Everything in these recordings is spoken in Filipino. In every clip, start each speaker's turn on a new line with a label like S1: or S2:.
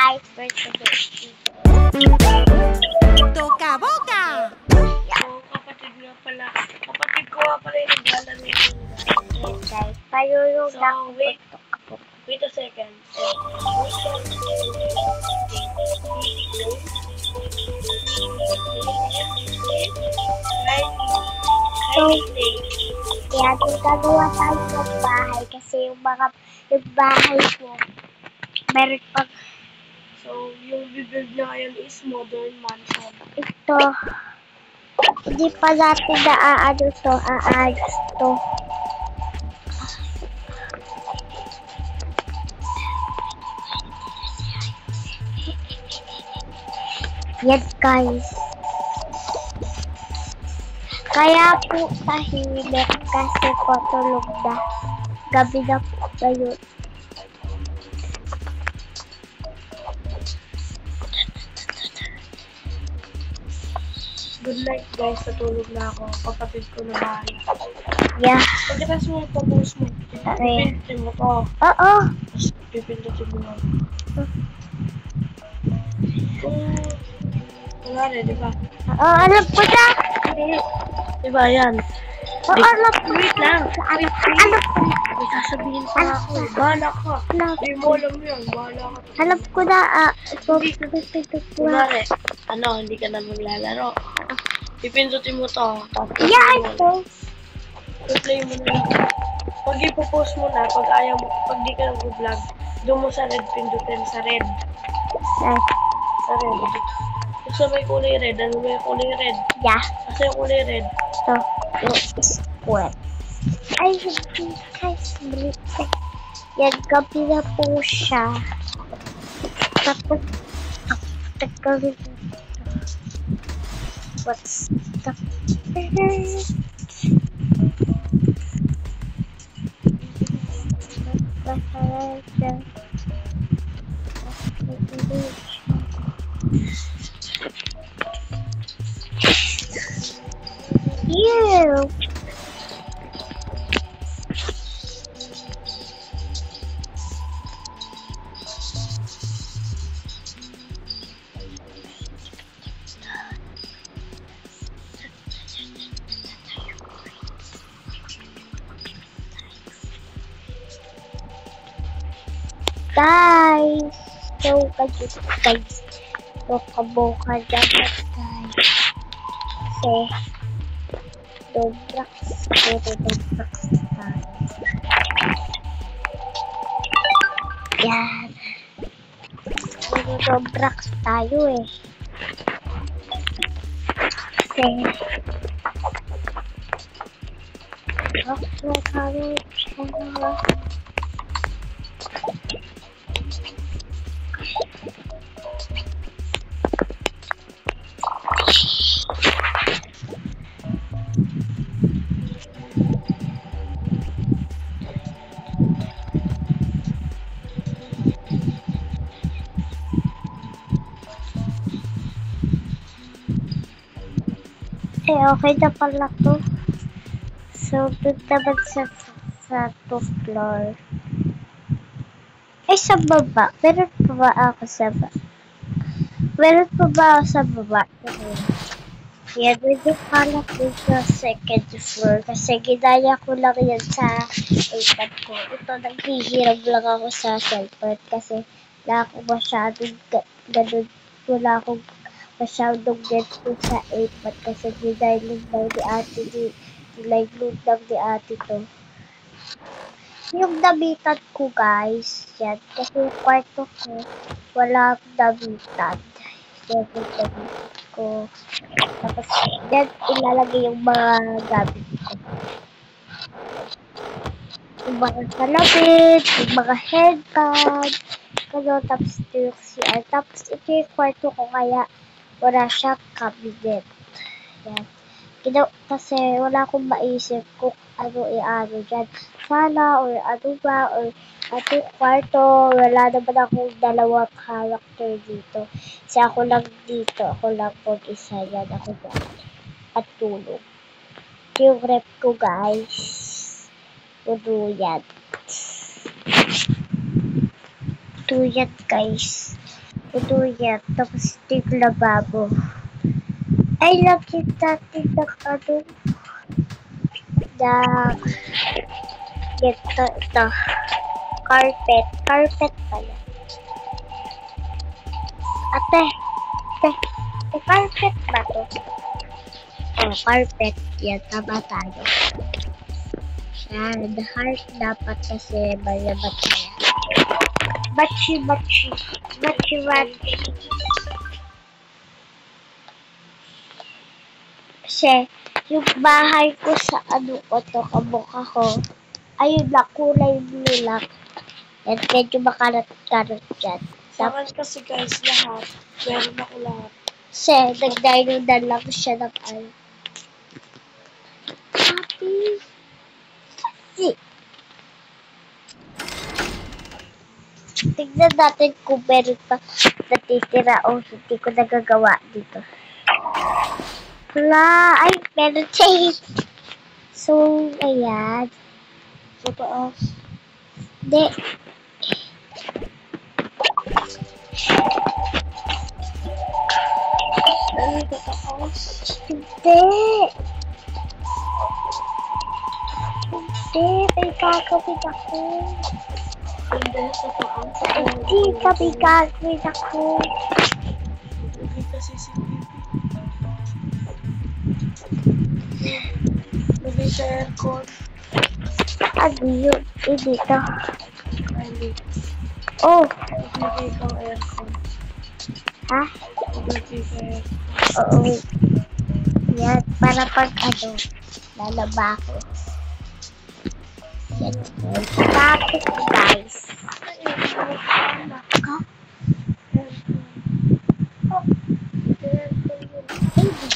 S1: guys, we're today.
S2: Toka boka!
S3: So, kapatid ko nga pala yung naglalaro yun, guys.
S1: Yes, guys. Payulog
S3: So,
S1: na
S3: wait a second. So,
S1: kaya gagawa tayo ng bahay kasi yung bahay ko, meron pag
S3: So, yung bibuild na ngayon is modern mansion.
S1: ito. Hindi pa natin aayos to. Yan guys. Kaya po tahimik kasi po tulog na. Gabi na po ngayon.
S3: Good night, guys. Natulog na ako. Kapatid ko na bahay.
S1: Yeah.
S3: Pagkatapos mo ipag-post mo,
S1: Okay.
S3: pipindutin mo to.
S1: Oo.
S3: Tapos pipindutin mo lang. Kunwari, di ba?
S1: Oo, alam ko na.
S3: Di ba, yan.
S1: Oo, alam ko.
S3: Wait lang.
S1: Alam ko.
S3: May sasabihin pa ako. Bahala ka. Di mo alam yun. Bahala ka.
S1: Alam ko na. Ito.
S3: Kunwari, hindi ka na maglalaro. Pipindutin mo to. Tapos
S1: Yeah, ito.
S3: i-play mo na. Pag ipopost mo na, pag ayaw mo, pag di ka nag-vlog, doon mo sa red pindutin. Sa red.
S1: Yes.
S3: Sa red. Gusto may kulay red. Ano may kulay red?
S1: Yeah.
S3: Kasi yung kulay red.
S1: Ito. Yung square. Ay, hindi guys. Yan, gabi na po siya. Tapos, gawin ito. What's the Ew. Guys, so guys, boka dapat guys. Kasi Roblox tayo. Yan. Roblox tayo eh. Kasi okay na pala to. So, doon naman sa 2 floor. Sa baba. Meron pa ba ako sa baba? Meron pa ba ako sa baba? Yan, medyo kalak din sa 2nd floor. Kasi ginaya ko lang yan sa iPad ko. Ito, naghihiram lang ako sa cellphone. Kasi wala akong masyadong ganun. Wala akong masyadong ganito sa iPad. Kasi ginayload lang ni ate ni ate to. Yung damitan ko guys, yan. Kasi yung kwarto ko, wala akong damitan. Yan yung damitan ko. Tapos, yan, ilalagay yung mga gamit ko. Yung mga salabit, yung mga headband, tapos ito yung CR. Tapos, ito yung kwarto ko, kaya wala siyang cabinet. Yan. Kasi wala akong maisip kung ano i-ano dyan. Sala, or ano ba, or ating kwarto. Wala naman akong dalawang character dito. Kasi ako lang dito. Ako lang mag-isa yan. Ako dyan. At tulog. Yung rep ko, guys. Puno yan. Ito yan, guys. Ito yan. Tapos ito yung lababo. Ay, lagyan natin ng ano. Ito. Carpet. Carpet pala. Ate. Carpet ba to? Oh, carpet. Yan, tama tayo. Yan, the heart dapat kasi malabat na yan. Bachi. Kasi, yung bahay ko sa ano ko to, kabuka ko, ayun na, kulay blue lang. At medyo makarat-karat dyan.
S3: Sa akin kasi guys, lahat. Meron ako lahat.
S1: Kasi, nag-dino na lang siya ng ano. Happy. Tignan natin kung meron pa natitira o hindi ko nagagawa dito. Hala, ay, meron siya. So, ayan.
S3: Sa taas.
S1: Hindi.
S3: Ay, sa taas.
S1: Hindi. May gagawin ako.
S3: Hindi sa taas.
S1: Hindi kami gagawin ako.
S3: Hindi kasi si Bibi. Lagay sa aircon.
S1: Ano yun? Dito.
S3: Ay,
S1: Oh,
S3: lagay kang aircon.
S1: ha?
S3: Lagay sa aircon.
S1: Oo. Yan, para pag ano, lalaba ako. Yan. Tapos guys.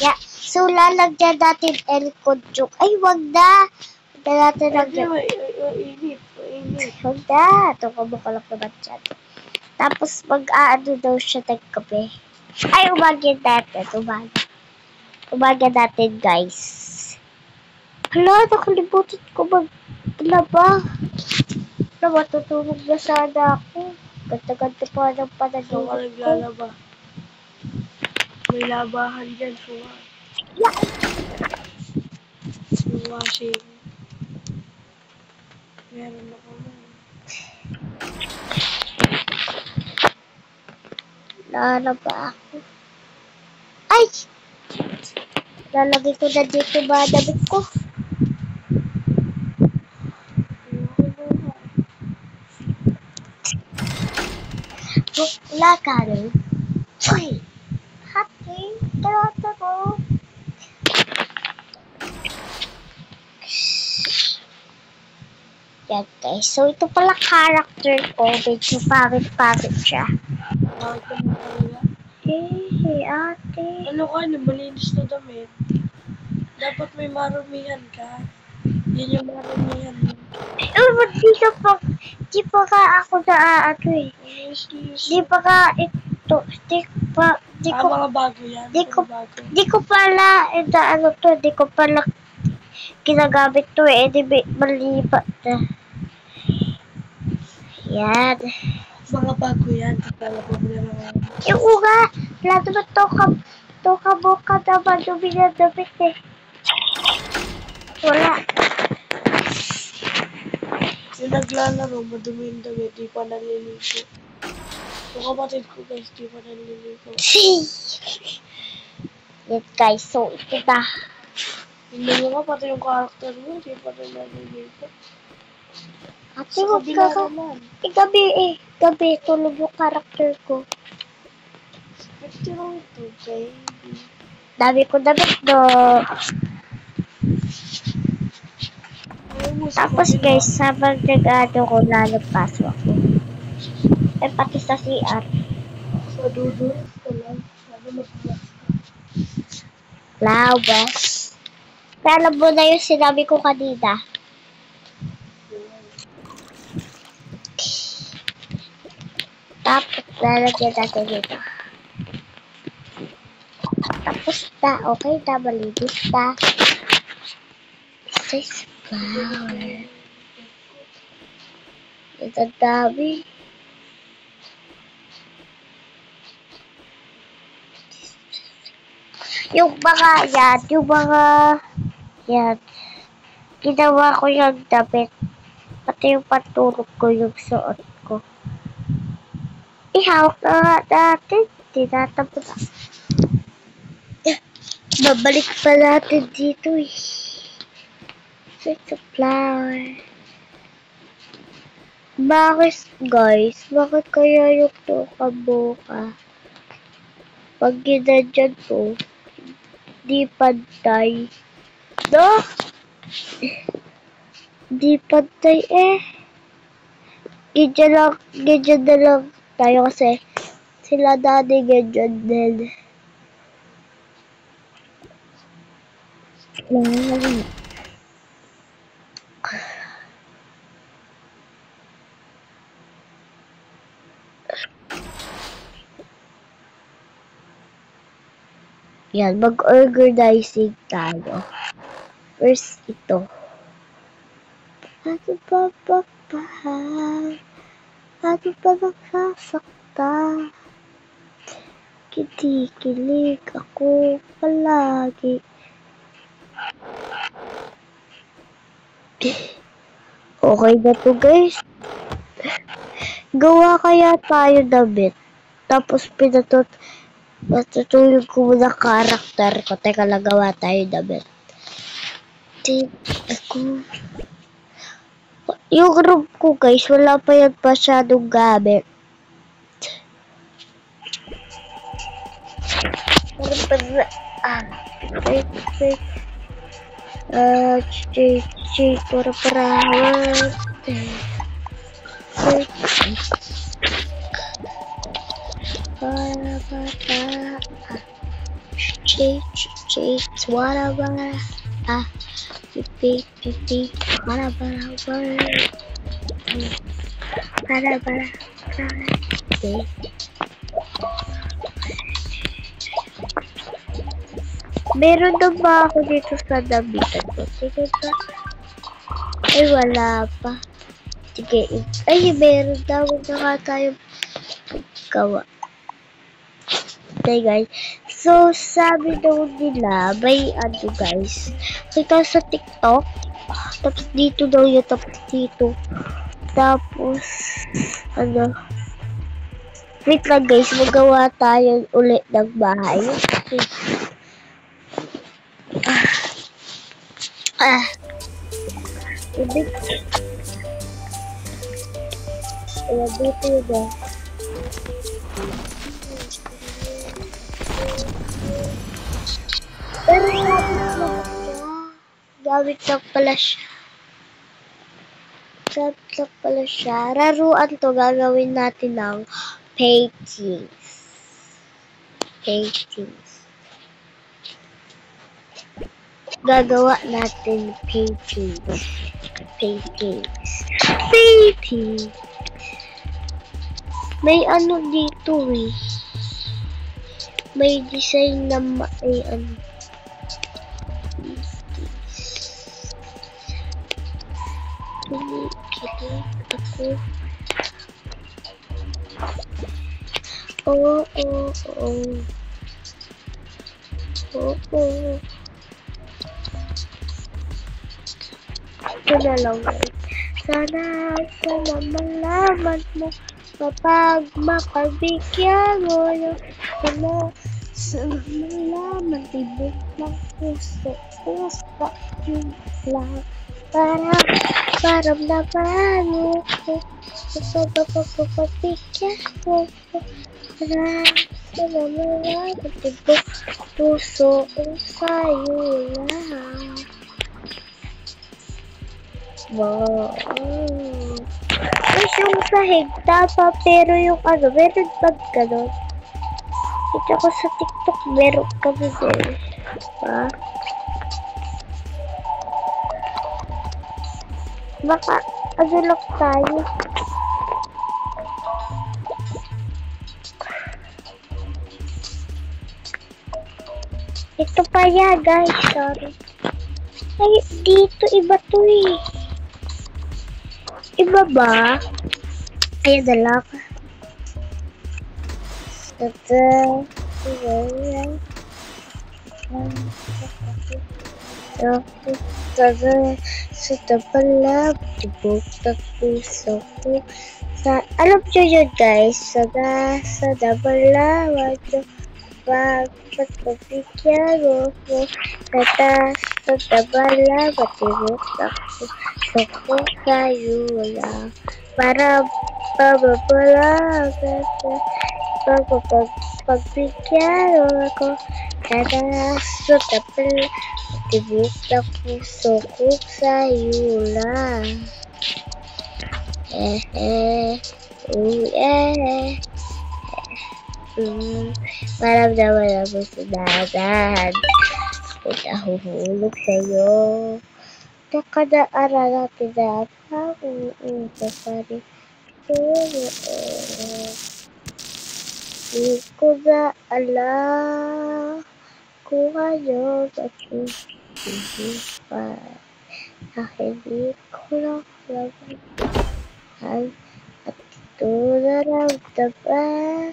S1: Yeah. So, lalagyan natin aircon joke. Ay, wag na. Wag na natin lagyan.
S3: Mainit.
S1: Wag na. Ito ka mo kalap naman dyan. Tapos, mag-aano daw siya ng kape. Ay, umagyan natin. Umagyan natin, guys. Hala, nakalimutan ko maglaba. Matutulog na sana ako. Ganda-ganda pa ng
S3: So,
S1: panaginip
S3: ka
S1: ko.
S3: naglalaba. May labahan dyan. Suwa.
S1: Yeah.
S3: Yung washing. Meron ako na.
S1: Lalaba ako. Ay! Lalagay ko na dito ba damit ko? Wala ka rin. Uy! Hati! Tarata ko! Yan guys. So ito pala character ko. Medyo pangit-pangit siya.
S3: Bakit naman talaga?
S1: Hey, ate.
S3: Ano ka, malinis na damit. Dapat may marumihan ka. Yan yung marumihan mo.
S1: Oh, di pa ka ako na ano eh. Di pa ka ito.
S3: Mga bago yan.
S1: Di ko pala, ano to, di ko pala ginagamit to eh. Di malipat na. Yan.
S3: Mga bago yan. Lalabag mo na lang.
S1: Yung nga, wala naman to kabuka naman duminadamit eh. Wala.
S3: Yung naglalaro, madumi yung damit, di pa naliligo. Yung kapatid ko guys, di pa naliligo.
S1: Yan guys, so ito na.
S3: Hindi mo nga, pati yung karakter mo, di pa rin naliligo.
S1: Ate,
S3: Sa
S1: wag
S3: kabila
S1: ka
S3: naman.
S1: Gabi, tulog yung karakter ko.
S3: Picture lang ito, baby.
S1: Dami ko damit do. Tapos guys, sabang nag-ano ko, lalagpaso ako. Eh, pati sa CR.
S3: Sa dudul ka lang. Sabi mag-vlog ka.
S1: Lawas. Pero alam mo na yung sinabi ko kanina. Tapos, lalagyan natin dito. Tapos na, okay na, malinis na. This is flower. Ito dami. Yung mga yan, yan. Ginawa ko yung damit. Pati yung patulog ko, yung suot ko. Ihawak na nga natin. Tinatapo na. Babalik pa natin dito eh. It's a flower. Bakit guys? Bakit kaya yung tuka-buka? Pag ginadyan po, di pantay. No? Di pantay eh. Ganyan na lang tayo kasi sila dati ganyan din. Yan, mag-organizing tayo. First, ito. Ano ba magpahal? Ano ba magsasakta? Kinikilig ako palagi. Okay na to guys. Gawa kaya tayo damit. Tapos matutulog ko muna karakter ko. Teka lang, gawa tayo damit. Ako. Yung room ko guys, wala pa yan masyadong gamit. Meron na ba ako dito sa damitan ko? Sige ba? Ay, wala pa. Sige. Ay, meron na. Huwag na nga tayo gawa. Okay, guys. So, sabi daw nila, may ano, guys. Kita sa TikTok. Tapos dito daw yung tapos dito. Tapos, ano. Wait lang, guys. Magawa tayo ulit ng bahay. Okay. Ibig. Ayan, dito yun. Pero gamit lang pala siya. Laruan to, gagawin natin ng paintings. Gagawa natin paintings. May ano dito eh. May design na may ano. Kinikilig ako. Oo. Ito na lang. Sana malaman mo kapag makabigyan mo yung sana malaman tibok ng puso yung lang para naman mo kapag makabigyan mo sana malaman tibok puso sa'yo lang. Wow. Tapos yung sahig, tapa, pero yung ano, meron pag gano'n. Kita ko sa TikTok, meron kami din. Diba? Baka, ano lang tayo. Ito pa yan, guys. Sorry. Ay, dito, iba to eh. Iba ba? Ayan na lang. Sa tabalab, tibok ng puso ko. Alam nyo yun guys, sa tabalab, pagpapigyan mo sa tabalab, tibok ng puso ko sa'yo lang. Para pababala, pagbigyan mo ako, sa tabalab, tibok ng puso ko sa'yo lang. Maramdaman mo sa dahan. Nahuhulog sa'yo. Nakadaaran natin na pag-uusap pa rin. Hindi ko na alam kung ano mag-isipan. Hindi ko lang laman at ito naramdaman.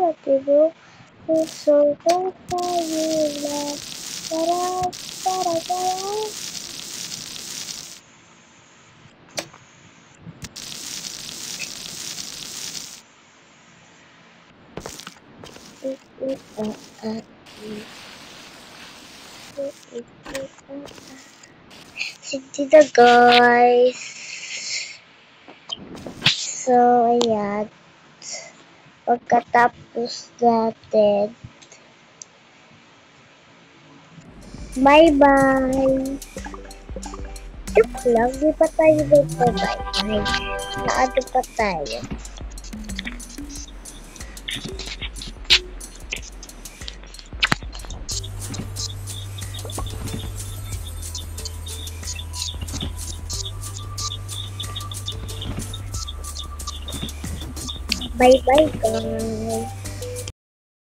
S1: Matibok puso ko sa'yo lang. Para. Hindi na guys. So, ayan. Pagkatapos natin. Bye-bye. Joke lang, di pa tayo bye-bye. Naano pa tayo. Bye-bye guys.